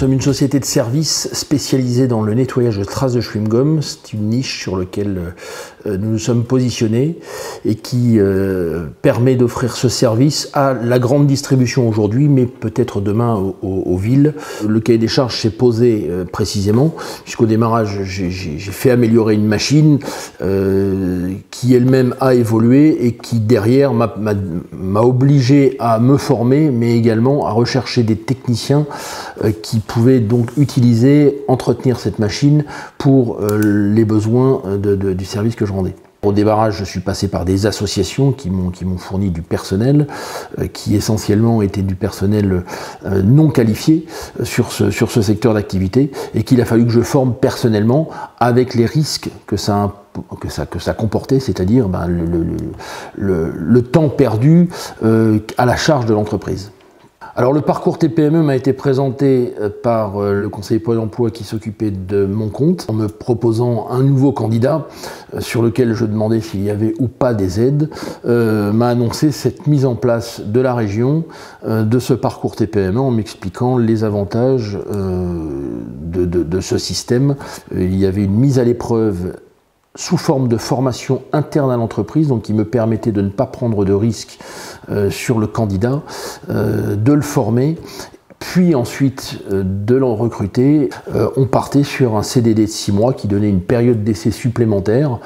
sommes une société de services spécialisée dans le nettoyage de traces de chewing-gum. C'est une niche sur laquelle nous nous sommes positionnés et qui permet d'offrir ce service à la grande distribution aujourd'hui, mais peut-être demain aux villes. Le cahier des charges s'est posé précisément, puisqu'au démarrage, j'ai fait améliorer une machine qui elle-même a évolué et qui derrière m'a obligé à me former, mais également à rechercher des techniciens qui pouvaient donc utiliser, entretenir cette machine pour les besoins du service que je rendais. Au démarrage, je suis passé par des associations qui m'ont fourni du personnel, qui essentiellement était du personnel non qualifié sur ce secteur d'activité, et qu'il a fallu que je forme personnellement avec les risques que ça comportait, c'est-à-dire le temps perdu à la charge de l'entreprise. Alors le parcours TPME m'a été présenté par le conseiller Pôle emploi qui s'occupait de mon compte, en me proposant un nouveau candidat sur lequel je demandais s'il y avait ou pas des aides, m'a annoncé cette mise en place de la région de ce parcours TPME en m'expliquant les avantages de ce système. Il y avait une mise à l'épreuve sous forme de formation interne à l'entreprise, donc qui me permettait de ne pas prendre de risques sur le candidat, de le former, puis ensuite de l'en recruter. On partait sur un CDD de 6 mois qui donnait une période d'essai supplémentaire.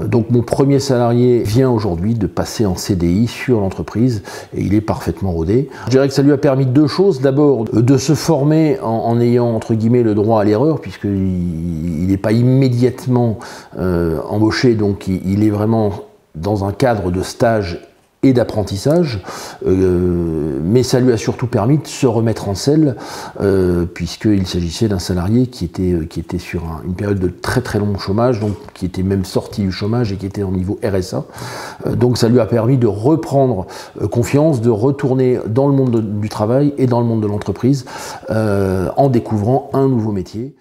Donc mon premier salarié vient aujourd'hui de passer en CDI sur l'entreprise et il est parfaitement rodé. Je dirais que ça lui a permis deux choses. D'abord de se former en ayant entre guillemets le droit à l'erreur, puisqu'il n'est pas immédiatement embauché, donc il est vraiment dans un cadre de stage et d'apprentissage, mais ça lui a surtout permis de se remettre en selle, puisqu'il s'agissait d'un salarié qui était sur une période de très long chômage, donc qui était même sorti du chômage et qui était en niveau RSA. Donc ça lui a permis de reprendre confiance, de retourner dans le monde du travail et dans le monde de l'entreprise, en découvrant un nouveau métier.